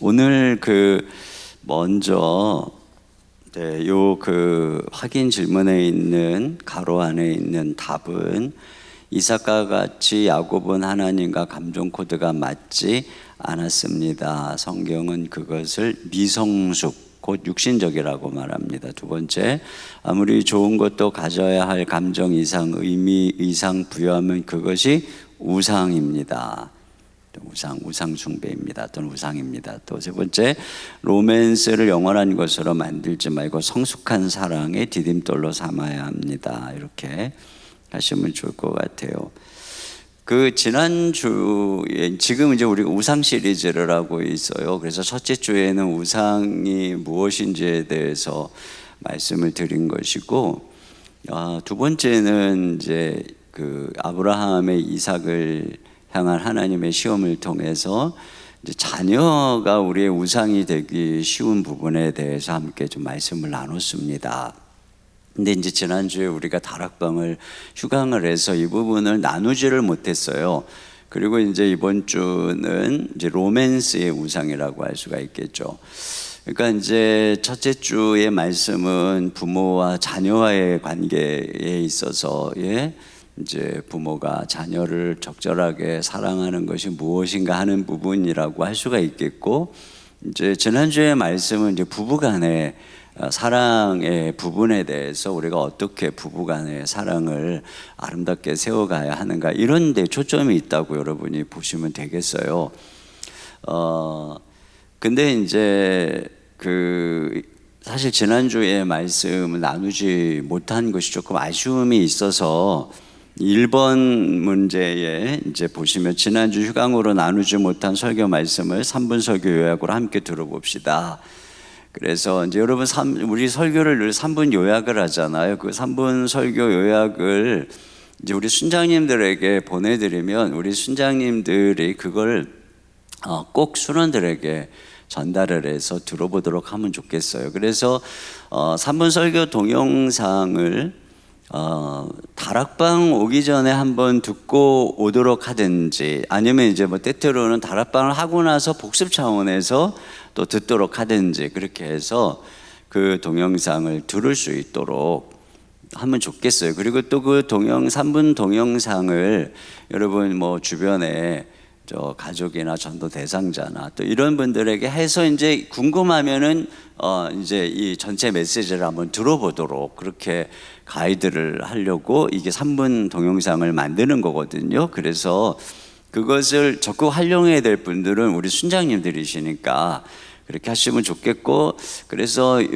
오늘 먼저 요 확인 질문에 있는 가로 안에 있는 답은 이삭과 같이 야곱은 하나님과 감정 코드가 맞지 않았습니다. 성경은 그것을 미성숙 곧 육신적이라고 말합니다. 두 번째, 아무리 좋은 것도 가져야 할 감정 이상, 의미 이상 부여하면 그것이 우상입니다. 우상 숭배입니다. 또는 우상입니다. 또 세 번째, 로맨스를 영원한 것으로 만들지 말고 성숙한 사랑의 디딤돌로 삼아야 합니다. 이렇게 하시면 좋을 것 같아요. 지난주에, 지금 이제 우리가 우상 시리즈를 하고 있어요. 그래서 첫째 주에는 우상이 무엇인지에 대해서 말씀을 드린 것이고, 두 번째는 이제 아브라함의 이삭을 향한 하나님의 시험을 통해서 이제 자녀가 우리의 우상이 되기 쉬운 부분에 대해서 함께 좀 말씀을 나눴습니다. 근데 이제 지난주에 우리가 다락방을 휴강을 해서 이 부분을 나누지를 못했어요. 그리고 이제 이번 주는 이제 로맨스의 우상이라고 할 수가 있겠죠. 그러니까 이제 첫째 주의 말씀은 부모와 자녀와의 관계에 있어서 이제 부모가 자녀를 적절하게 사랑하는 것이 무엇인가 하는 부분이라고 할 수가 있겠고, 이제 지난주의 말씀은 이제 부부간의 사랑의 부분에 대해서 우리가 어떻게 부부간의 사랑을 아름답게 세워가야 하는가, 이런 데 초점이 있다고 여러분이 보시면 되겠어요. 근데 이제 사실 지난주에 말씀을 나누지 못한 것이 조금 아쉬움이 있어서 1번 문제에 이제 보시면 지난주 휴강으로 나누지 못한 설교 말씀을 3분 설교 요약으로 함께 들어봅시다. 그래서 이제 여러분 우리 설교를 늘 3분 요약을 하잖아요. 그 3분 설교 요약을 이제 우리 순장님들에게 보내드리면 우리 순장님들이 그걸 꼭 순원들에게 전달을 해서 들어보도록 하면 좋겠어요. 그래서 3분 설교 동영상을 다락방 오기 전에 한번 듣고 오도록 하든지, 아니면 이제 때때로는 다락방을 하고 나서 복습 차원에서 또 듣도록 하든지, 그렇게 해서 그 동영상을 들을 수 있도록 하면 좋겠어요. 그리고 또 3분 동영상을 여러분 주변에 가족이나 전도 대상자나 또 이런 분들에게 해서 이제 궁금하면은 이제 이 전체 메시지를 한번 들어보도록 그렇게 가이드를 하려고 이게 3분 동영상을 만드는 거거든요. 그래서 그것을 적극 활용해야 될 분들은 우리 순장님들이시니까 그렇게 하시면 좋겠고, 그래서 이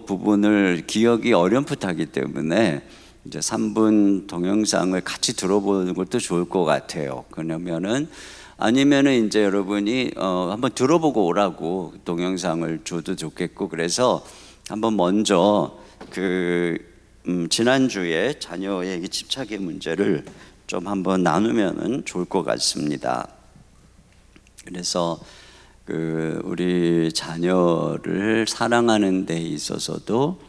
부분을 기억이 어렴풋하기 때문에 이제 3분 동영상을 같이 들어보는 것도 좋을 것 같아요. 아니면은 이제 여러분이 한번 들어보고 오라고 동영상을 줘도 좋겠고, 그래서 한번 먼저 지난주에 자녀의 집착의 문제를 좀 한번 나누면은 좋을 것 같습니다. 그래서 우리 자녀를 사랑하는 데 있어서도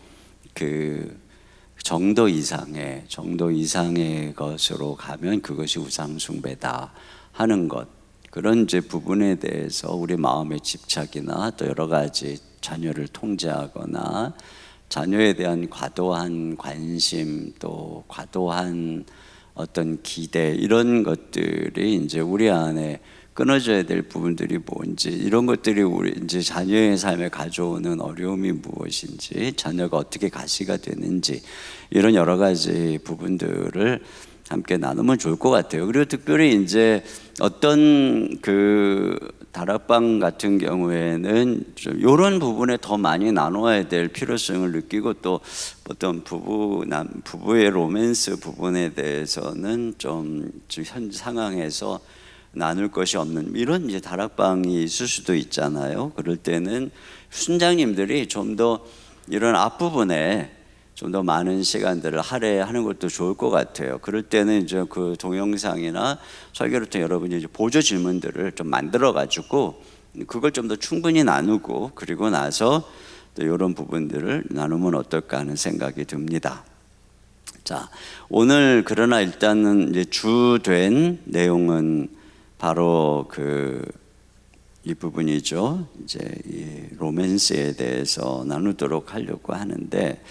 정도 이상의 것으로 가면 그것이 우상숭배다 하는 것, 그런 이제 부분에 대해서 우리 마음의 집착이나 또 여러 가지 자녀를 통제하거나 자녀에 대한 과도한 관심, 또 과도한 어떤 기대, 이런 것들이 이제 우리 안에 끊어져야 될 부분들이 뭔지, 이런 것들이 우리 이제 자녀의 삶에 가져오는 어려움이 무엇인지, 자녀가 어떻게 가시가 되는지, 이런 여러 가지 부분들을 함께 나누면 좋을 것 같아요. 그리고 특별히 이제 어떤 다락방 같은 경우에는 좀 이런 부분에 더 많이 나눠야 될 필요성을 느끼고, 또 어떤 부부의 로맨스 부분에 대해서는 좀 현 상황에서 나눌 것이 없는 이런 이제 다락방이 있을 수도 있잖아요. 그럴 때는 순장님들이 좀 더 이런 앞부분에 좀 더 많은 시간들을 할애하는 것도 좋을 것 같아요. 그럴 때는 이제 그 동영상이나 설교를 통해 여러분이 이제 보조 질문들을 좀 만들어 가지고 그걸 좀 더 충분히 나누고, 그리고 나서 또 이런 부분들을 나누면 어떨까 하는 생각이 듭니다. 자, 오늘 그러나 일단은 이제 주된 내용은 바로 이 부분이죠. 이제 이 로맨스에 대해서 나누도록 하려고 하는데,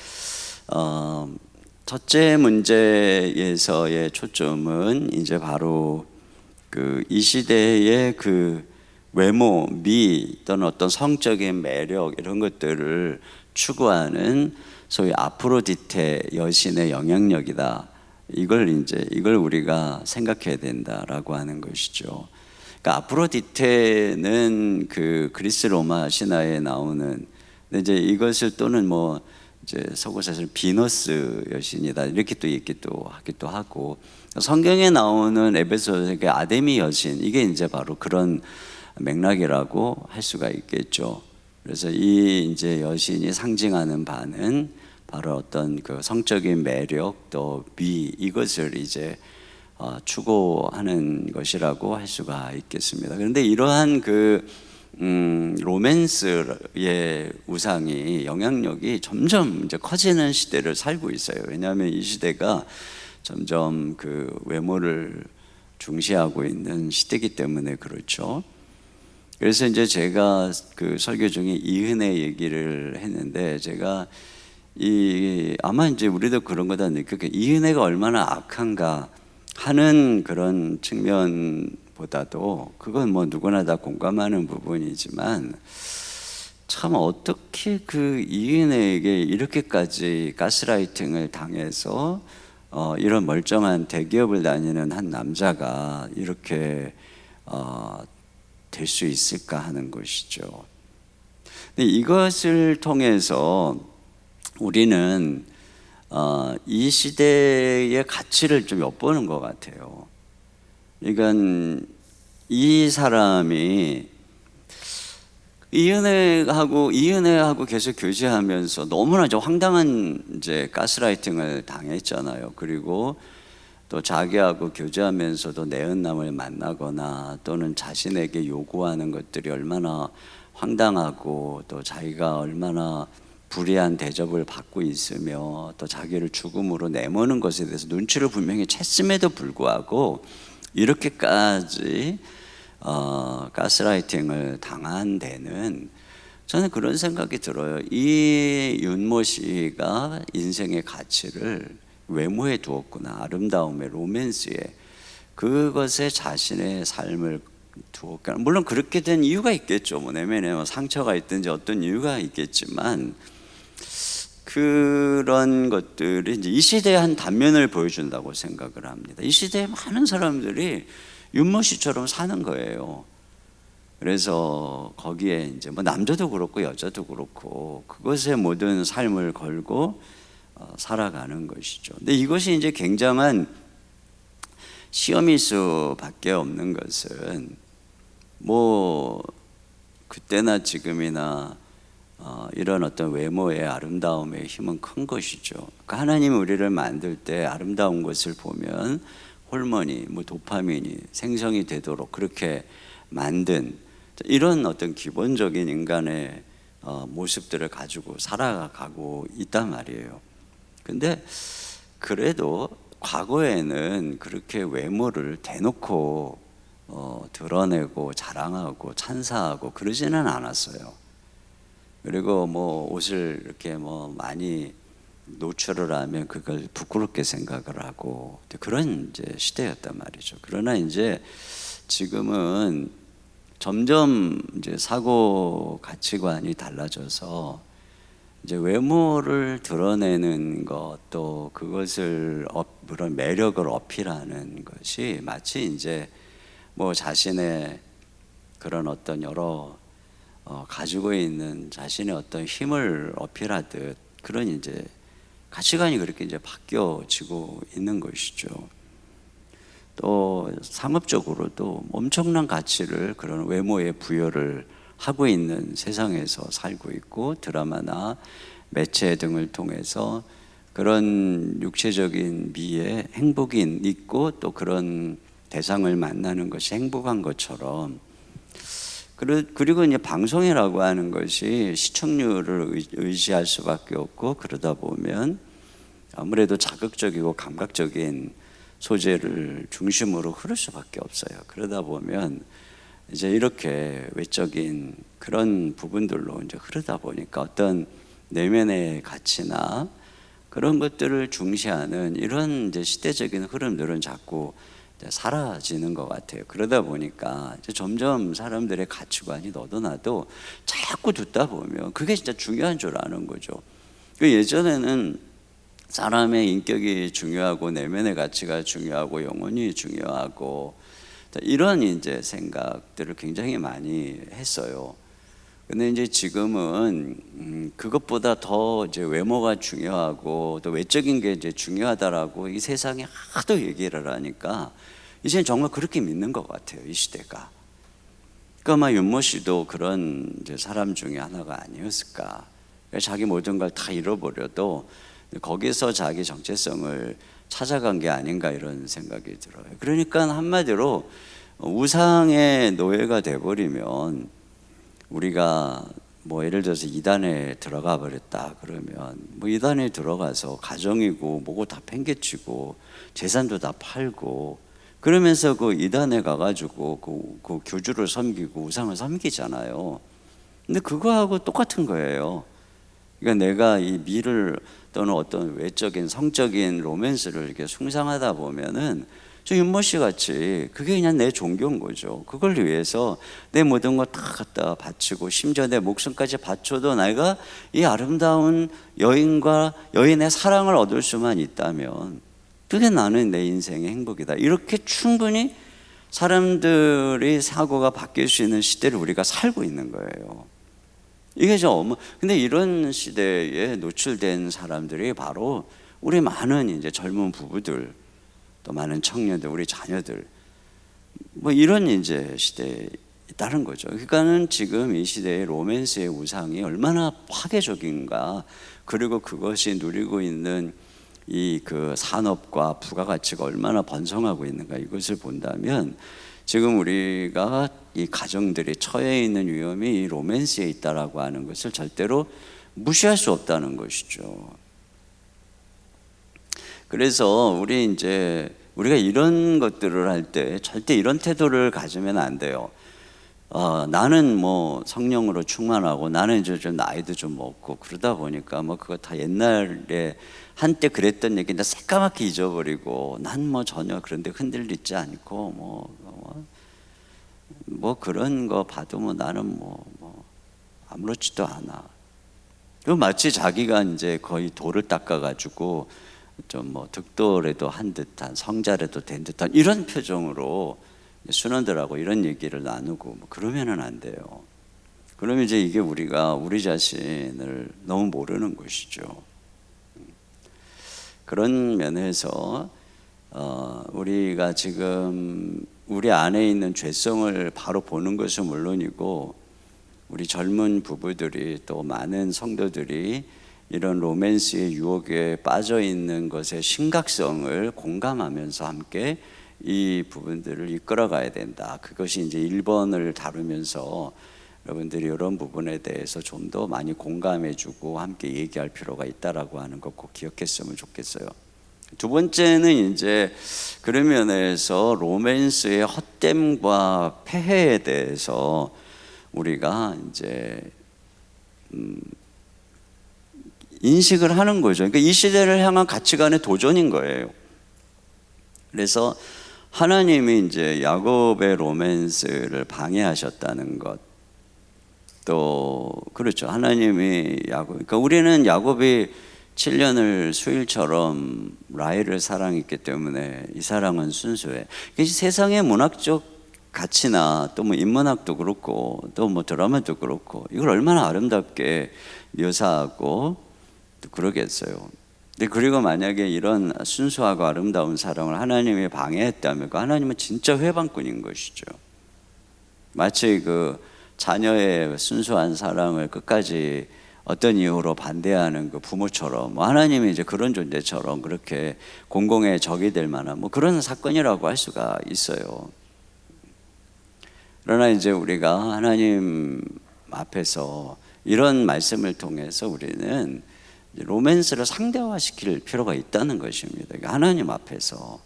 첫째 문제에서의 초점은 이제 바로 그 이 시대의 그 외모, 미 또는 어떤 성적인 매력 이런 것들을 추구하는 소위 아프로디테 여신의 영향력이다. 이걸 우리가 생각해야 된다라고 하는 것이죠. 그러니까 아프로디테는 그 그리스 로마 신화에 나오는, 근데 이제 이것을 또는 뭐 이제 서구사실 비너스 여신이다 이렇게 또 얘기도 하기도 하고, 성경에 나오는 에베소서의 아데미 여신, 이게 이제 바로 그런 맥락이라고 할 수가 있겠죠. 그래서 이 이제 여신이 상징하는 바는 바로 어떤 그 성적인 매력 또 미, 이것을 이제 추구하는 것이라고 할 수가 있겠습니다. 그런데 이러한 그 로맨스의 우상이 영향력이 점점 이제 커지는 시대를 살고 있어요. 왜냐하면 이 시대가 점점 그 외모를 중시하고 있는 시대이기 때문에 그렇죠. 그래서 이제 제가 그 설교 중에 이은혜 얘기를 했는데, 제가 아마 이제 우리도 그런 거다 느끼게, 이은혜가 얼마나 악한가 하는 그런 측면보다도, 그건 뭐 누구나 다 공감하는 부분이지만, 참 어떻게 그 이은혜에게 이렇게까지 가스라이팅을 당해서 이런 멀쩡한 대기업을 다니는 한 남자가 이렇게 될 수 있을까 하는 것이죠. 근데 이것을 통해서 우리는 이 시대의 가치를 좀 엿보는 것 같아요. 그러니까 이 사람이 이은혜하고 계속 교제하면서 너무나 좀 황당한 이제 가스라이팅을 당했잖아요. 그리고 또 자기하고 교제하면서도 내은남을 만나거나 또는 자신에게 요구하는 것들이 얼마나 황당하고 또 자기가 얼마나 불이한 대접을 받고 있으며 또 자기를 죽음으로 내모는 것에 대해서 눈치를 분명히 챘음에도 불구하고 이렇게까지 가스라이팅을 당한 데는, 저는 그런 생각이 들어요. 이 윤모 씨가 인생의 가치를 외모에 두었구나. 아름다움에, 로맨스에, 그것에 자신의 삶을 두었구나. 물론 그렇게 된 이유가 있겠죠. 뭐 내면에 상처가 있든지 어떤 이유가 있겠지만, 그런 것들이 이제 이 시대의 한 단면을 보여준다고 생각을 합니다. 이 시대에 많은 사람들이 윤모 씨처럼 사는 거예요. 그래서 거기에 이제 뭐 남자도 그렇고 여자도 그렇고 그것에 모든 삶을 걸고 살아가는 것이죠. 근데 이것이 이제 굉장한 시험일 수밖에 없는 것은, 뭐 그때나 지금이나 이런 어떤 외모의 아름다움의 힘은 큰 것이죠. 그러니까 하나님이 우리를 만들 때 아름다운 것을 보면 호르몬이, 뭐 도파민이 생성이 되도록 그렇게 만든 이런 어떤 기본적인 인간의 모습들을 가지고 살아가고 있단 말이에요. 근데 그래도 과거에는 그렇게 외모를 대놓고 드러내고 자랑하고 찬사하고 그러지는 않았어요. 그리고 뭐 옷을 이렇게 뭐 많이 노출을 하면 그걸 부끄럽게 생각을 하고 그런 이제 시대였단 말이죠. 그러나 이제 지금은 점점 이제 사고 가치관이 달라져서 이제 외모를 드러내는 것, 또 그것을 그런 매력을 어필하는 것이 마치 이제 뭐 자신의 그런 어떤 여러 가지고 있는 자신의 어떤 힘을 어필하듯 그런 이제 가치관이 그렇게 이제 바뀌어지고 있는 것이죠. 또 상업적으로도 엄청난 가치를 그런 외모에 부여를 하고 있는 세상에서 살고 있고, 드라마나 매체 등을 통해서 그런 육체적인 미에 행복이 있고 또 그런 대상을 만나는 것이 행복한 것처럼, 그리고 이제 방송이라고 하는 것이 시청률을 의지할 수밖에 없고, 그러다 보면 아무래도 자극적이고 감각적인 소재를 중심으로 흐를 수밖에 없어요. 그러다 보면 이제 이렇게 외적인 그런 부분들로 이제 흐르다 보니까 어떤 내면의 가치나 그런 것들을 중시하는 이런 이제 시대적인 흐름들은 자꾸 사라지는 것 같아요. 그러다 보니까 이제 점점 사람들의 가치관이 너도나도 자꾸 듣다 보면 그게 진짜 중요한 줄 아는 거죠. 그 예전에는 사람의 인격이 중요하고 내면의 가치가 중요하고 영혼이 중요하고 이런 이제 생각들을 굉장히 많이 했어요. 근데 이제 지금은 그것보다 더 이제 외모가 중요하고 또 외적인 게 이제 중요하다라고 이 세상에 하도 얘기를 하니까 이제는 정말 그렇게 믿는 것 같아요, 이 시대가. 그러니까 아마 윤모 씨도 그런 이제 사람 중에 하나가 아니었을까. 자기 모든 걸 다 잃어버려도 거기서 자기 정체성을 찾아간 게 아닌가 이런 생각이 들어요. 그러니까 한마디로 우상의 노예가 돼버리면 우리가 뭐 예를 들어서 이단에 들어가 버렸다 그러면 뭐 이단에 들어가서 가정이고 뭐고 다 팽개치고 재산도 다 팔고 그러면서 그 이단에 가가지고 그 교주를 섬기고 우상을 섬기잖아요. 근데 그거하고 똑같은 거예요. 그러니까 내가 이 미를 또는 어떤 외적인 성적인 로맨스를 이렇게 숭상하다 보면은 저 윤모 씨 같이 그게 그냥 내 종교인 거죠. 그걸 위해서 내 모든 거 다 갖다 바치고 심지어 내 목숨까지 바쳐도 내가 이 아름다운 여인과 여인의 사랑을 얻을 수만 있다면 그게 나는 내 인생의 행복이다. 이렇게 충분히 사람들의 사고가 바뀔 수 있는 시대를 우리가 살고 있는 거예요. 이게 근데 이런 시대에 노출된 사람들이 바로 우리 많은 이제 젊은 부부들, 또 많은 청년들, 우리 자녀들, 뭐 이런 이제 시대에 있다는 거죠. 그러니까는 지금 이 시대의 로맨스의 우상이 얼마나 파괴적인가, 그리고 그것이 누리고 있는 이 그 산업과 부가가치가 얼마나 번성하고 있는가, 이것을 본다면 지금 우리가 이 가정들이 처해 있는 위험이 이 로맨스에 있다라고 하는 것을 절대로 무시할 수 없다는 것이죠. 그래서 우리가 이런 것들을 할 때 절대 이런 태도를 가지면 안 돼요. 나는 뭐 성령으로 충만하고 나는 이제 좀 나이도 좀 먹고 그러다 보니까 뭐 그거 다 옛날에 한때 그랬던 얘기인데 새까맣게 잊어버리고 난 뭐 전혀 그런데 흔들리지 않고 뭐 그런 거 봐도 뭐 나는 뭐 아무렇지도 않아. 그 마치 자기가 이제 거의 돌을 닦아가지고 좀 뭐 득도라도 한 듯한 성자라도 된 듯한 이런 표정으로 순원들하고 이런 얘기를 나누고 뭐 그러면은 안 돼요. 그러면 이제 이게 우리가 우리 자신을 너무 모르는 것이죠. 그런 면에서 우리가 지금 우리 안에 있는 죄성을 바로 보는 것은 물론이고 우리 젊은 부부들이 또 많은 성도들이 이런 로맨스의 유혹에 빠져 있는 것의 심각성을 공감하면서 함께 이 부분들을 이끌어 가야 된다. 그것이 이제 1번을 다루면서 여러분들이 이런 부분에 대해서 좀 더 많이 공감해 주고 함께 얘기할 필요가 있다라고 하는 것 꼭 기억했으면 좋겠어요. 두 번째는 이제 그런 면에서 로맨스의 헛됨과 폐해에 대해서 우리가 이제 인식을 하는 거죠. 그러니까 이 시대를 향한 가치관의 도전인 거예요. 그래서 하나님이 이제 야곱의 로맨스를 방해하셨다는 것, 또 그렇죠. 하나님이 그러니까 우리는 야곱이 7년을 수일처럼 라헬을 사랑했기 때문에 이 사랑은 순수해. 세상의 문학적 가치나 또 뭐 인문학도 그렇고 또 뭐 드라마도 그렇고 이걸 얼마나 아름답게 묘사하고 또 그러겠어요. 근데 그리고 만약에 이런 순수하고 아름다운 사랑을 하나님이 방해했다면 그 하나님은 진짜 회방꾼인 것이죠. 마치 그 자녀의 순수한 사랑을 끝까지 어떤 이유로 반대하는 그 부모처럼 하나님이 이제 그런 존재처럼 그렇게 공공의 적이 될 만한 뭐 그런 사건이라고 할 수가 있어요. 그러나 이제 우리가 하나님 앞에서 이런 말씀을 통해서 우리는 로맨스를 상대화시킬 필요가 있다는 것입니다. 하나님 앞에서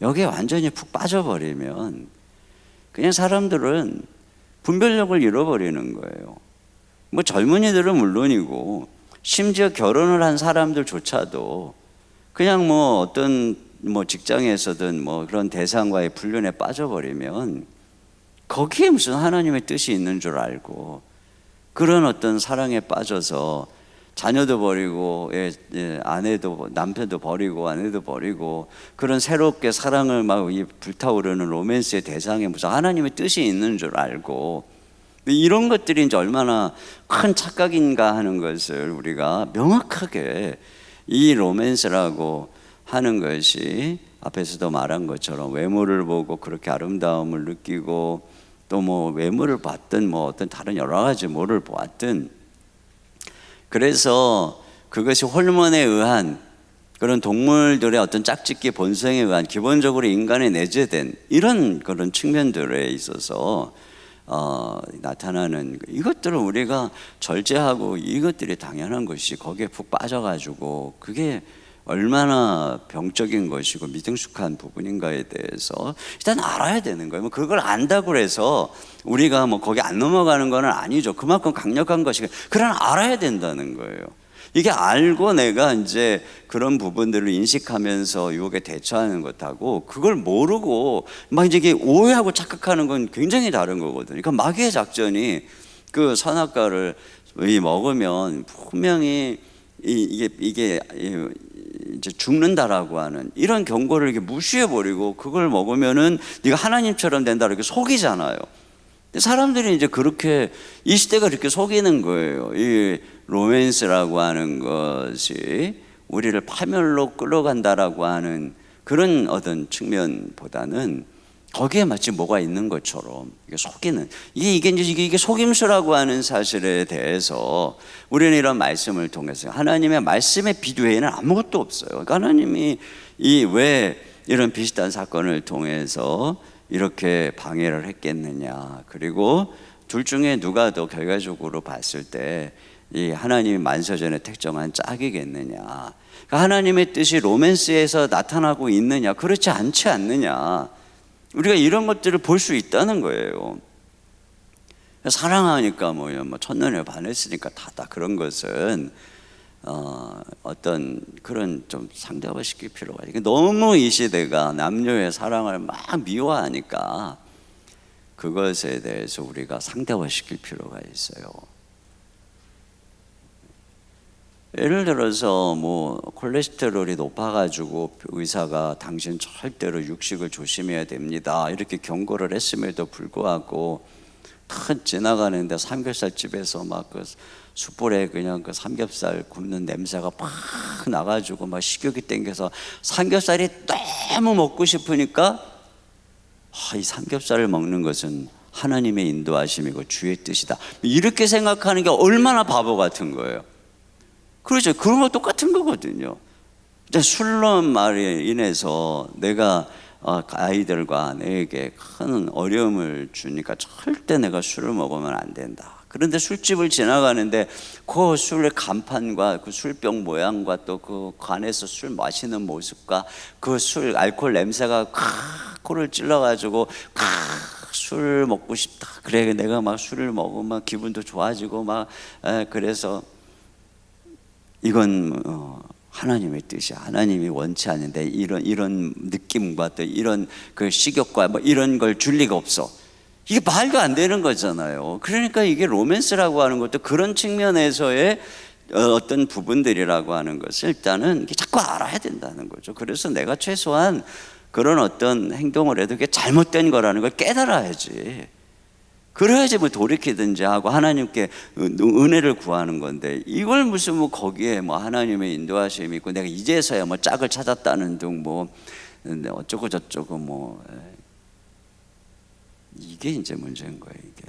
여기에 완전히 푹 빠져버리면 그냥 사람들은 분별력을 잃어버리는 거예요. 뭐 젊은이들은 물론이고 심지어 결혼을 한 사람들조차도 그냥 뭐 어떤 뭐 직장에서든 뭐 그런 대상과의 불륜에 빠져버리면 거기에 무슨 하나님의 뜻이 있는 줄 알고 그런 어떤 사랑에 빠져서 자녀도 버리고 아내도 남편도 버리고 아내도 버리고 그런 새롭게 사랑을 막 불타오르는 로맨스의 대상에 무슨 하나님의 뜻이 있는 줄 알고 이런 것들이 이제 얼마나 큰 착각인가 하는 것을 우리가 명확하게 이 로맨스라고 하는 것이 앞에서도 말한 것처럼 외모를 보고 그렇게 아름다움을 느끼고 또 뭐 외모를 봤든 뭐 어떤 다른 여러 가지 뭐를 보았든 그래서 그것이 호르몬에 의한 그런 동물들의 어떤 짝짓기 본성에 의한 기본적으로 인간에 내재된 이런 그런 측면들에 있어서 나타나는 이것들을 우리가 절제하고 이것들이 당연한 것이 거기에 푹 빠져가지고 그게 얼마나 병적인 것이고 미등숙한 부분인가에 대해서 일단 알아야 되는 거예요. 뭐 그걸 안다고 해서 우리가 뭐 거기 안 넘어가는 건 아니죠. 그만큼 강력한 것이 그러나 알아야 된다는 거예요. 이게 알고 내가 이제 그런 부분들을 인식하면서 유혹에 대처하는 것하고 그걸 모르고 막 이제 이게 오해하고 착각하는 건 굉장히 다른 거거든요. 그러니까 마귀의 작전이 그 선악과를 먹으면 분명히 이게 이제 죽는다라고 하는 이런 경고를 이렇게 무시해버리고 그걸 먹으면은 네가 하나님처럼 된다 이렇게 속이잖아요. 근데 사람들이 이제 그렇게 이 시대가 이렇게 속이는 거예요. 이 로맨스라고 하는 것이 우리를 파멸로 끌어간다라고 하는 그런 어떤 측면보다는 거기에 마치 뭐가 있는 것처럼 이게 속이는 이게 속임수라고 하는 사실에 대해서 우리는 이런 말씀을 통해서 하나님의 말씀에 비교에는 아무것도 없어요. 그러니까 하나님이 왜 이런 비슷한 사건을 통해서 이렇게 방해를 했겠느냐. 그리고 둘 중에 누가 더 결과적으로 봤을 때 이 하나님이 만서전에 택정한 짝이겠느냐. 그러니까 하나님의 뜻이 로맨스에서 나타나고 있느냐. 그렇지 않지 않느냐. 우리가 이런 것들을 볼 수 있다는 거예요. 사랑하니까 뭐 첫눈에 반했으니까 다 그런 것은 어떤 그런 좀 상대화시킬 필요가 있어요. 너무 이 시대가 남녀의 사랑을 막 미워하니까 그것에 대해서 우리가 상대화시킬 필요가 있어요. 예를 들어서 뭐 콜레스테롤이 높아가지고 의사가 당신 절대로 육식을 조심해야 됩니다 이렇게 경고를 했음에도 불구하고 탁 지나가는데 삼겹살 집에서 막 그 숯불에 그냥 그 삼겹살 굽는 냄새가 팍 나가지고 막 식욕이 땡겨서 삼겹살이 너무 먹고 싶으니까 이 삼겹살을 먹는 것은 하나님의 인도하심이고 주의 뜻이다 이렇게 생각하는 게 얼마나 바보 같은 거예요. 그렇죠. 그런 거 똑같은 거거든요. 술로 말에 인해서 내가 아이들과 아내에게 큰 어려움을 주니까 절대 내가 술을 먹으면 안 된다. 그런데 술집을 지나가는데 그 술의 간판과 그 술병 모양과 또 그 관에서 술 마시는 모습과 그 술 알코올 냄새가 코를 찔러가지고 술 먹고 싶다. 그래 내가 막 술을 먹으면 기분도 좋아지고 막 그래서 이건 하나님의 뜻이야. 하나님이 원치 않는데 이런 느낌과 또 이런 그 식욕과 뭐 이런 걸 줄 리가 없어. 이게 말도 안 되는 거잖아요. 그러니까 이게 로맨스라고 하는 것도 그런 측면에서의 어떤 부분들이라고 하는 것을 일단은 자꾸 알아야 된다는 거죠. 그래서 내가 최소한 그런 어떤 행동을 해도 그게 잘못된 거라는 걸 깨달아야지. 그래야지 뭐 돌이키든지 하고 하나님께 은혜를 구하는 건데 이걸 무슨 뭐 거기에 뭐 하나님의 인도하심이 있고 내가 이제서야 뭐 짝을 찾았다는 등 뭐 어쩌고 저쩌고 뭐 이게 이제 문제인 거예요. 이게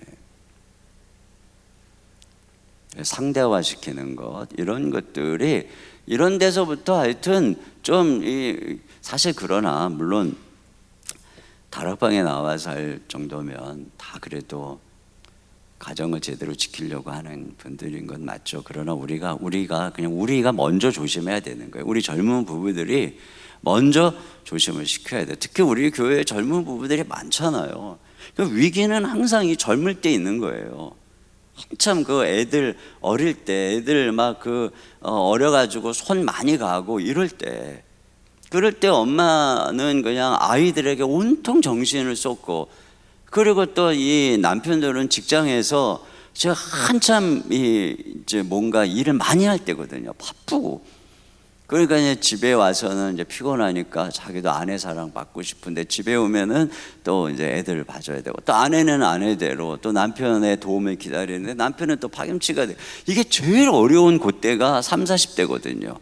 상대화시키는 것 이런 것들이 이런 데서부터 하여튼 좀 사실 그러나 물론 다락방에 나와서 할 정도면 다 그래도 가정을 제대로 지키려고 하는 분들인 건 맞죠. 그러나 우리가 먼저 조심해야 되는 거예요. 우리 젊은 부부들이 먼저 조심을 시켜야 돼요. 특히 우리 교회에 젊은 부부들이 많잖아요. 그 위기는 항상 이 젊을 때 있는 거예요. 한참 그 애들 어릴 때, 애들 막 어려가지고 손 많이 가고 이럴 때, 그럴 때 엄마는 그냥 아이들에게 온통 정신을 쏟고, 그리고 또 이 남편들은 직장에서 제가 한참 이제 뭔가 일을 많이 할 때거든요. 바쁘고. 그러니까 이제 집에 와서는 이제 피곤하니까 자기도 아내 사랑 받고 싶은데, 집에 오면은 또 이제 애들을 봐줘야 되고, 또 아내는 아내대로 또 남편의 도움을 기다리는데, 남편은 또 파김치가 돼. 이게 제일 어려운 그때가 30, 40대거든요.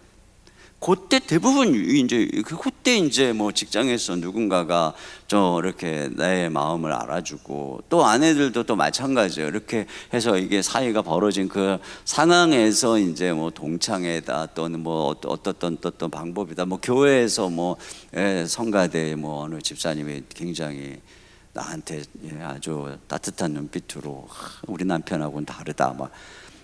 그때 대부분 이제 그때 이제 뭐 직장에서 누군가가 이렇게 나의 마음을 알아주고, 또 아내들도 또 마찬가지예요. 이렇게 해서 이게 사이가 벌어진 그 상황에서 이제 뭐 동창회다, 또는 뭐 어떤 방법이다, 뭐 교회에서 뭐 성가대 뭐 어느 집사님이 굉장히 나한테 아주 따뜻한 눈빛으로 우리 남편하고는 다르다 막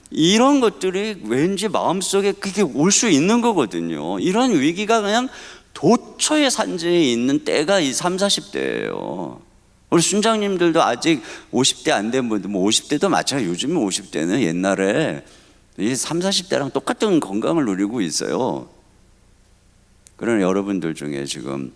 이런 것들이 왠지 마음속에 그게 올 수 있는 거거든요. 이런 위기가 그냥 도처의 산지에 있는 때가 이 30, 40대예요. 우리 순장님들도 아직 50대 안 된 분들, 뭐 50대도 마찬가지. 요즘 50대는 옛날에 이 30, 40대랑 똑같은 건강을 누리고 있어요. 그러나 여러분들 중에 지금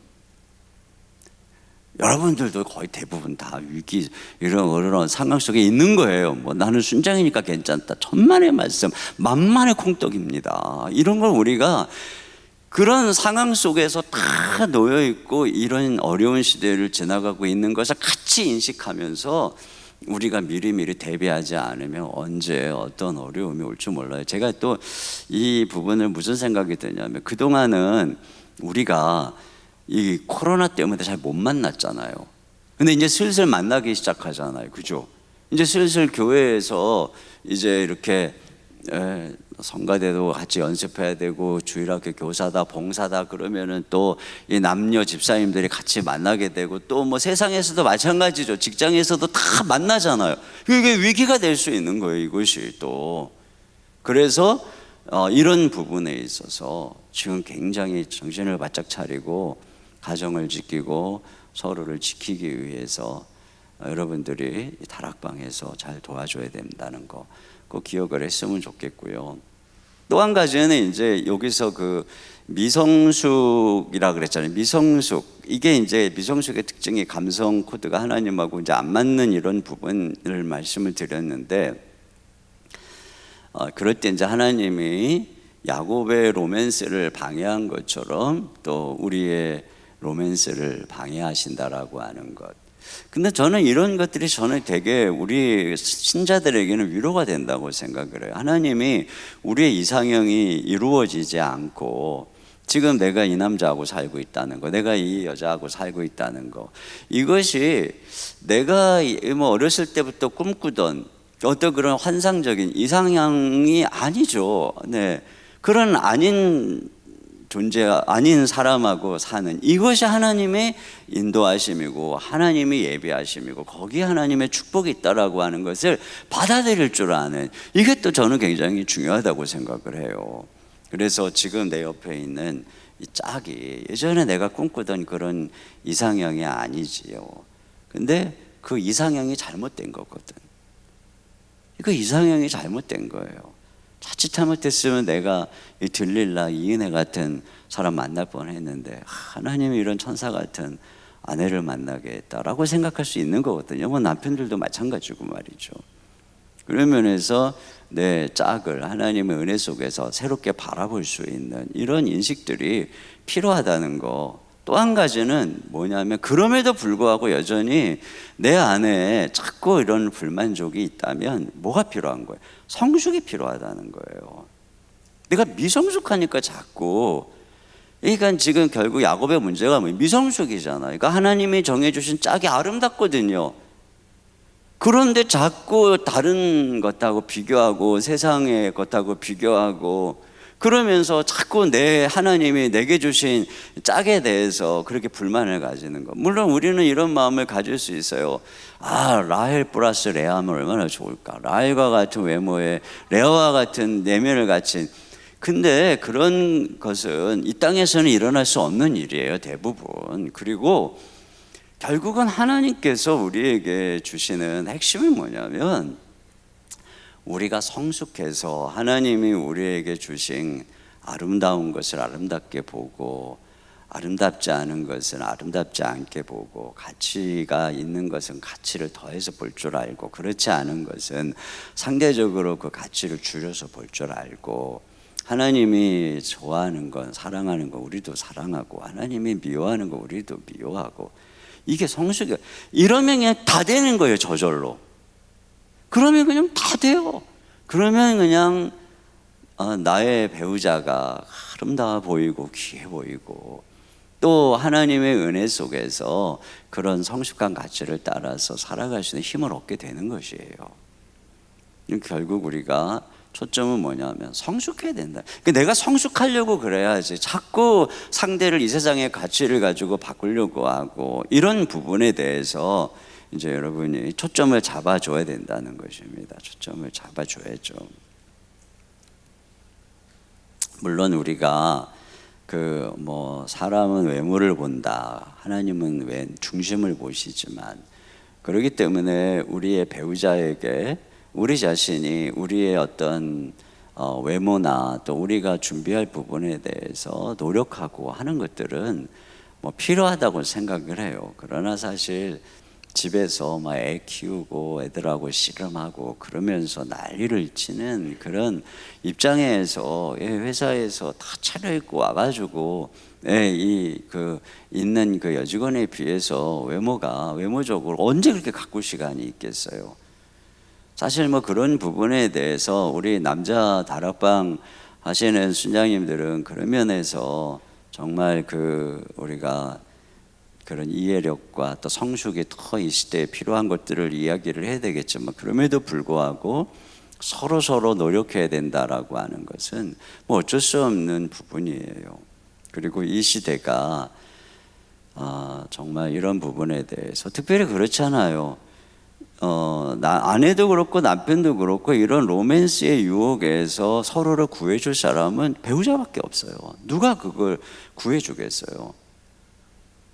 여러분들도 거의 대부분 다 위기 이런 상황 속에 있는 거예요. 뭐 나는 순장이니까 괜찮다, 천만의 말씀, 만만의 콩떡입니다. 이런 걸 우리가 그런 상황 속에서 다 놓여 있고, 이런 어려운 시대를 지나가고 있는 것을 같이 인식하면서 우리가 미리미리 대비하지 않으면 언제 어떤 어려움이 올지 몰라요. 제가 또 이 부분을 무슨 생각이 드냐면, 그동안은 우리가 이 코로나 때문에 잘 못 만났잖아요. 근데 이제 슬슬 만나기 시작하잖아요. 그죠? 이제 슬슬 교회에서 이제 이렇게 성가대도 같이 연습해야 되고, 주일학교 교사다, 봉사다 그러면은 또 이 남녀 집사님들이 같이 만나게 되고, 또 뭐 세상에서도 마찬가지죠. 직장에서도 다 만나잖아요. 이게 위기가 될 수 있는 거예요, 이것이 또. 그래서 이런 부분에 있어서 지금 굉장히 정신을 바짝 차리고 가정을 지키고 서로를 지키기 위해서 여러분들이 다락방에서 잘 도와줘야 된다는 거 꼭 기억을 했으면 좋겠고요. 또 한 가지는 이제 여기서 그 미성숙이라 그랬잖아요. 미성숙, 이게 이제 미성숙의 특징이 감성 코드가 하나님하고 이제 안 맞는 이런 부분을 말씀을 드렸는데, 그럴 때 이제 하나님이 야곱의 로맨스를 방해한 것처럼 또 우리의 로맨스를 방해하신다라고 하는 것. 근데 저는 이런 것들이 되게 우리 신자들에게는 위로가 된다고 생각을 해요. 하나님이 우리의 이상형이 이루어지지 않고 지금 내가 이 남자하고 살고 있다는 거, 내가 이 여자하고 살고 있다는 거, 이것이 내가 뭐 어렸을 때부터 꿈꾸던 어떤 그런 환상적인 이상향이 아니죠. 네, 그런 아닌 존재, 아닌 사람하고 사는, 이것이 하나님의 인도하심이고 하나님의 예비하심이고 거기에 하나님의 축복이 있다라고 하는 것을 받아들일 줄 아는, 이게 또 저는 굉장히 중요하다고 생각을 해요. 그래서 지금 내 옆에 있는 이 짝이 예전에 내가 꿈꾸던 그런 이상형이 아니지요. 근데 그 이상형이 잘못된 거거든. 그 이상형이 잘못된 거예요. 자칫 잘못했으면 내가 이 들릴라 이은혜 같은 사람 만날 뻔했는데 하나님이 이런 천사 같은 아내를 만나게 했다라고 생각할 수 있는 거거든요. 뭐 남편들도 마찬가지고 말이죠. 그런 면에서 내 짝을 하나님의 은혜 속에서 새롭게 바라볼 수 있는 이런 인식들이 필요하다는 거. 또 한 가지는 뭐냐면, 그럼에도 불구하고 여전히 내 안에 자꾸 이런 불만족이 있다면 뭐가 필요한 거예요? 성숙이 필요하다는 거예요. 내가 미성숙하니까 자꾸, 그러니까 지금 결국 야곱의 문제가 뭐예요? 미성숙이잖아요. 그러니까 하나님이 정해주신 짝이 아름답거든요. 그런데 자꾸 다른 것하고 비교하고 세상의 것하고 비교하고 그러면서 자꾸 내 하나님이 내게 주신 짝에 대해서 그렇게 불만을 가지는 것. 물론 우리는 이런 마음을 가질 수 있어요. 라헬 플러스 레아하면 얼마나 좋을까. 라헬과 같은 외모에 레아와 같은 내면을 갖춘. 근데 그런 것은 이 땅에서는 일어날 수 없는 일이에요, 대부분. 그리고 결국은 하나님께서 우리에게 주시는 핵심이 뭐냐면, 우리가 성숙해서 하나님이 우리에게 주신 아름다운 것을 아름답게 보고, 아름답지 않은 것은 아름답지 않게 보고, 가치가 있는 것은 가치를 더해서 볼 줄 알고, 그렇지 않은 것은 상대적으로 그 가치를 줄여서 볼 줄 알고, 하나님이 좋아하는 건, 사랑하는 건 우리도 사랑하고, 하나님이 미워하는 건 우리도 미워하고, 이게 성숙이에요. 이러면 그냥 다 되는 거예요, 저절로. 그러면 그냥 다 돼요. 그러면 그냥 나의 배우자가 아름다워 보이고 귀해 보이고, 또 하나님의 은혜 속에서 그런 성숙한 가치를 따라서 살아갈 수 있는 힘을 얻게 되는 것이에요. 결국 우리가 초점은 뭐냐면 성숙해야 된다. 내가 성숙하려고 그래야지 자꾸 상대를 이 세상의 가치를 가지고 바꾸려고 하고, 이런 부분에 대해서 이제 여러분이 초점을 잡아줘야 된다는 것입니다. 초점을 잡아줘야죠. 물론 우리가 사람은 외모를 본다, 하나님은 중심을 보시지만, 그렇기 때문에 우리의 배우자에게 우리 자신이 우리의 어떤 외모나 또 우리가 준비할 부분에 대해서 노력하고 하는 것들은 필요하다고 생각을 해요. 그러나 사실 집에서 애 키우고 애들하고 씨름하고 그러면서 난리를 치는 그런 입장에서, 회사에서 다 차려입고 와가지고 있는 그 여직원에 비해서 외모적으로 언제 그렇게 가꿀 시간이 있겠어요? 사실 그런 부분에 대해서 우리 남자 다락방 하시는 순장님들은 그런 면에서 정말 우리가 그런 이해력과 또 성숙이 더 이 시대에 필요한 것들을 이야기를 해야 되겠지만, 그럼에도 불구하고 서로 노력해야 된다라고 하는 것은 어쩔 수 없는 부분이에요. 그리고 이 시대가 정말 이런 부분에 대해서 특별히 그렇잖아요. 아내도 그렇고 남편도 그렇고 이런 로맨스의 유혹에서 서로를 구해줄 사람은 배우자밖에 없어요. 누가 그걸 구해주겠어요?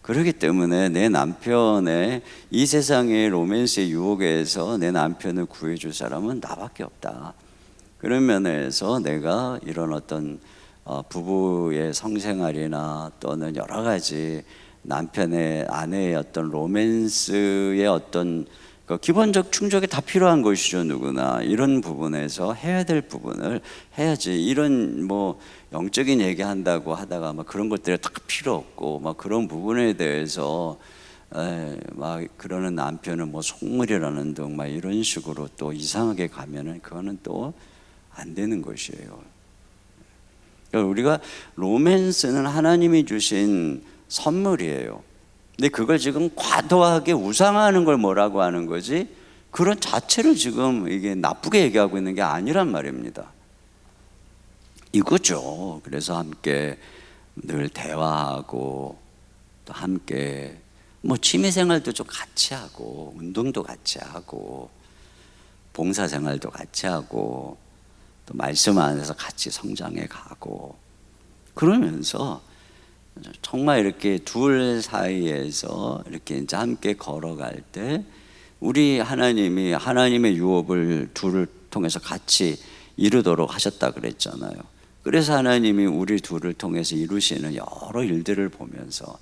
그렇기 때문에 내 남편의 이 세상의 로맨스의 유혹에서 내 남편을 구해줄 사람은 나밖에 없다. 그런 면에서 내가 이런 어떤 부부의 성생활이나 또는 여러 가지 남편의 아내의 어떤 로맨스의 어떤 기본적 충족이 다 필요한 것이죠. 누구나 이런 부분에서 해야 될 부분을 해야지. 이런 영적인 얘기한다고 하다가 그런 것들이 다 필요 없고 그런 부분에 대해서 그러는 남편은 속물이라는 등 이런 식으로 또 이상하게 가면은 그거는 또 안 되는 것이에요. 그러니까 우리가 로맨스는 하나님이 주신 선물이에요. 근데 그걸 지금 과도하게 우상화하는 걸 뭐라고 하는 거지? 그런 자체를 지금 이게 나쁘게 얘기하고 있는 게 아니란 말입니다. 이거죠. 그래서 함께 늘 대화하고, 또 함께 취미생활도 좀 같이 하고, 운동도 같이 하고, 봉사생활도 같이 하고, 또 말씀 안에서 같이 성장해 가고, 그러면서 정말 이렇게 둘 사이에서 이렇게 이제 함께 걸어갈 때 우리 하나님이 하나님의 유업을 둘을 통해서 같이 이루도록 하셨다 그랬잖아요. 그래서 하나님이 우리 둘을 통해서 이루시는 여러 일들을 보면서,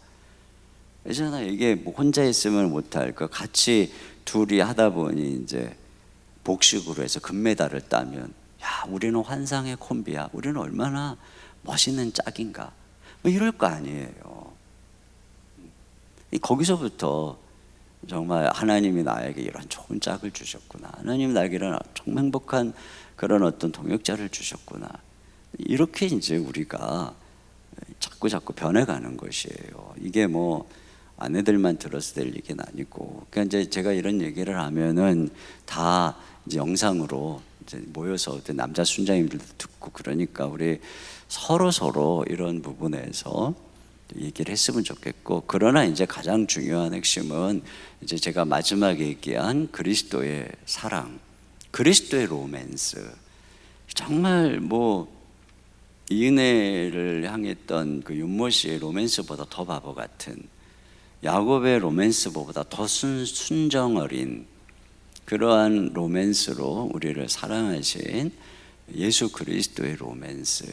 예전에 이게 혼자 있으면 못할 거 같이 둘이 하다 보니 이제 복식으로 해서 금메달을 따면, 야, 우리는 환상의 콤비야. 우리는 얼마나 멋있는 짝인가. 이럴 거 아니에요. 거기서부터 정말 하나님이 나에게 이런 좋은 짝을 주셨구나. 하나님이 나에게 이런 정말 행복한 그런 어떤 동역자를 주셨구나. 이렇게 이제 우리가 자꾸 변해가는 것이에요. 이게 아내들만 들었을 때 얘기는 아니고, 그러니까 이제 제가 이런 얘기를 하면은 다 이제 영상으로 이제 모여서 남자 순장님들도 듣고, 그러니까 우리 서로 이런 부분에서 얘기를 했으면 좋겠고, 그러나 이제 가장 중요한 핵심은 이제 제가 마지막에 얘기한 그리스도의 사랑, 그리스도의 로맨스. 정말 이은혜를 향했던 그 윤모 씨의 로맨스보다 더 바보 같은, 야곱의 로맨스보다 더 순정 어린 그러한 로맨스로 우리를 사랑하신 예수 그리스도의 로맨스,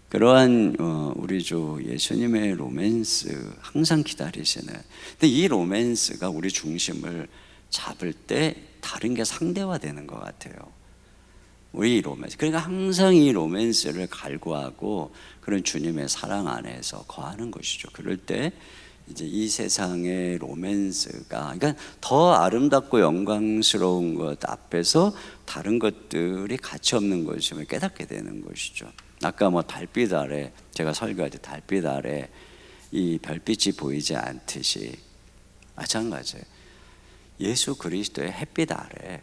그러한 우리 주 예수님의 로맨스 항상 기다리시는. 근데 이 로맨스가 우리 중심을 잡을 때 다른 게 상대화되는 것 같아요. 우리 로맨스. 그러니까 항상 이 로맨스를 갈구하고 그런 주님의 사랑 안에서 거하는 것이죠. 그럴 때 이제 이 세상의 로맨스가, 그러니까 더 아름답고 영광스러운 것 앞에서 다른 것들이 가치 없는 것임을 깨닫게 되는 것이죠. 아까 뭐 달빛 아래, 제가 설교할 때 달빛 아래 이 별빛이 보이지 않듯이 마찬가지예요. 예수 그리스도의 햇빛 아래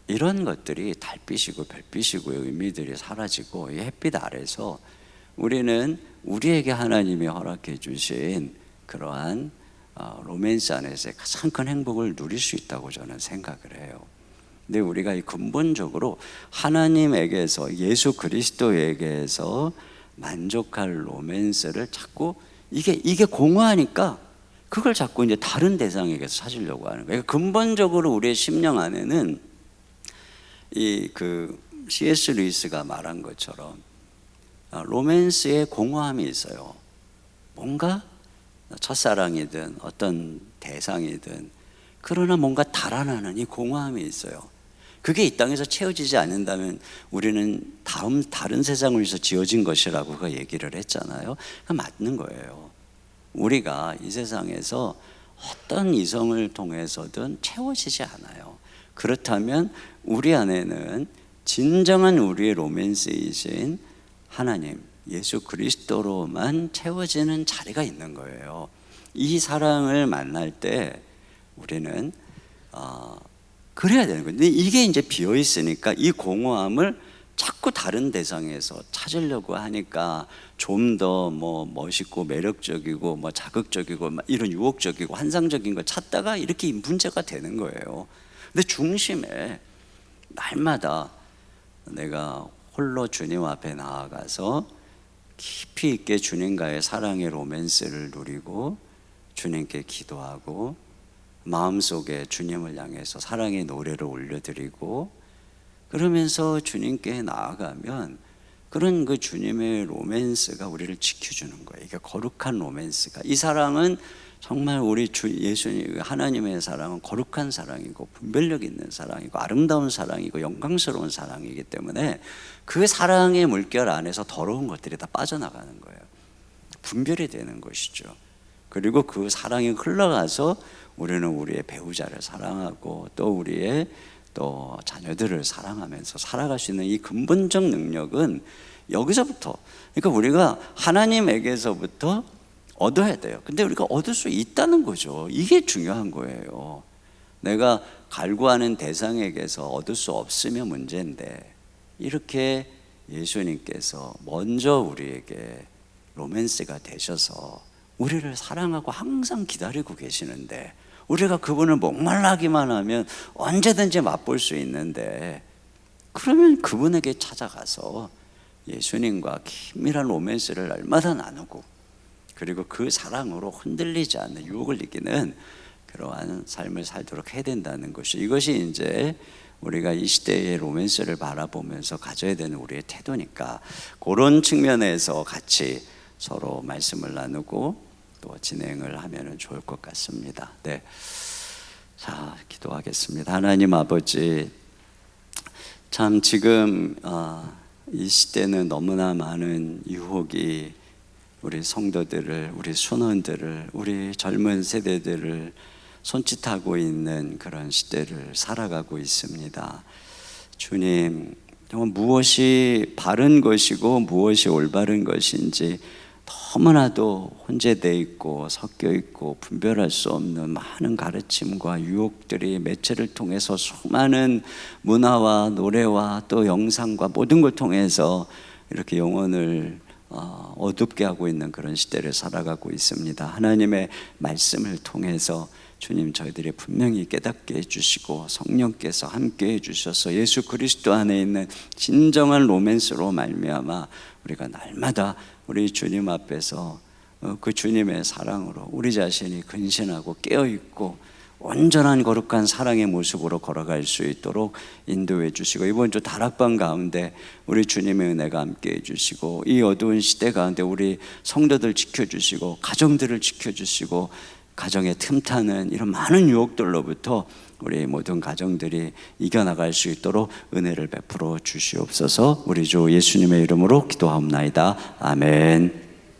이런 것들이 달빛이고 별빛이고 의미들이 사라지고, 이 햇빛 아래서 우리는 우리에게 하나님이 허락해 주신 그러한 로맨스 안에서 가장 큰 행복을 누릴 수 있다고 저는 생각을 해요. 근데 우리가 이 근본적으로 하나님에게서, 예수 그리스도에게서 만족할 로맨스를 자꾸 이게 공허하니까 그걸 자꾸 이제 다른 대상에게서 찾으려고 하는 거예요. 근본적으로 우리의 심령 안에는 C.S. 루이스가 말한 것처럼 로맨스의 공허함이 있어요. 뭔가 첫사랑이든 어떤 대상이든, 그러나 뭔가 달아나는 이 공허함이 있어요. 그게 이 땅에서 채워지지 않는다면 우리는 다른 세상을 위해서 지어진 것이라고 그 얘기를 했잖아요. 그 맞는 거예요. 우리가 이 세상에서 어떤 이성을 통해서든 채워지지 않아요. 그렇다면 우리 안에는 진정한 우리의 로맨스이신 하나님, 예수 그리스도로만 채워지는 자리가 있는 거예요. 이 사랑을 만날 때 우리는 그래야 되는 거예요. 근데 이게 이제 비어 있으니까 이 공허함을 자꾸 다른 대상에서 찾으려고 하니까 좀 더 뭐 멋있고 매력적이고 뭐 자극적이고 이런 유혹적이고 환상적인 걸 찾다가 이렇게 문제가 되는 거예요. 근데 중심에 날마다 내가 홀로 주님 앞에 나아가서 깊이 있게 주님과의 사랑의 로맨스를 누리고 주님께 기도하고 마음속에 주님을 향해서 사랑의 노래를 올려드리고 그러면서 주님께 나아가면 그런 그 주님의 로맨스가 우리를 지켜주는 거예요. 이게 거룩한 로맨스가, 이 사랑은 정말 우리 주 예수님 하나님의 사랑은 거룩한 사랑이고 분별력 있는 사랑이고 아름다운 사랑이고 영광스러운 사랑이기 때문에 그 사랑의 물결 안에서 더러운 것들이 다 빠져나가는 거예요. 분별이 되는 것이죠. 그리고 그 사랑이 흘러가서 우리는 우리의 배우자를 사랑하고 또 우리의 또 자녀들을 사랑하면서 살아갈 수 있는 이 근본적 능력은 여기서부터, 그러니까 우리가 하나님에게서부터 얻어야 돼요. 근데 우리가 얻을 수 있다는 거죠. 이게 중요한 거예요. 내가 갈구하는 대상에게서 얻을 수 없으면 문제인데, 이렇게 예수님께서 먼저 우리에게 로맨스가 되셔서 우리를 사랑하고 항상 기다리고 계시는데, 우리가 그분을 목말라기만 하면 언제든지 맛볼 수 있는데, 그러면 그분에게 찾아가서 예수님과 긴밀한 로맨스를 날마다 나누고, 그리고 그 사랑으로 흔들리지 않는 유혹을 이기는 그러한 삶을 살도록 해야 된다는 것이, 이것이 이제 우리가 이 시대의 로맨스를 바라보면서 가져야 되는 우리의 태도니까, 그런 측면에서 같이 서로 말씀을 나누고 또 진행을 하면 좋을 것 같습니다. 네, 자, 기도하겠습니다. 하나님 아버지, 참 지금 이 시대는 너무나 많은 유혹이 우리 성도들을, 우리 순원들을, 우리 젊은 세대들을 손짓하고 있는 그런 시대를 살아가고 있습니다. 주님, 정말 무엇이 바른 것이고 무엇이 올바른 것인지 너무나도 혼재되어 있고 섞여 있고 분별할 수 없는 많은 가르침과 유혹들이 매체를 통해서 수많은 문화와 노래와 또 영상과 모든 걸 통해서 이렇게 영혼을 어둡게 하고 있는 그런 시대를 살아가고 있습니다. 하나님의 말씀을 통해서 주님, 저희들이 분명히 깨닫게 해주시고 성령께서 함께 해주셔서 예수 그리스도 안에 있는 진정한 로맨스로 말미암아 우리가 날마다 우리 주님 앞에서 그 주님의 사랑으로 우리 자신이 근신하고 깨어있고 온전한 거룩한 사랑의 모습으로 걸어갈 수 있도록 인도해 주시고, 이번 주 다락방 가운데 우리 주님의 은혜가 함께 해주시고, 이 어두운 시대 가운데 우리 성도들 지켜주시고, 가정들을 지켜주시고, 가정의 틈타는 이런 많은 유혹들로부터 우리 모든 가정들이 이겨나갈 수 있도록 은혜를 베풀어 주시옵소서. 우리 주 예수님의 이름으로 기도하옵나이다. 아멘.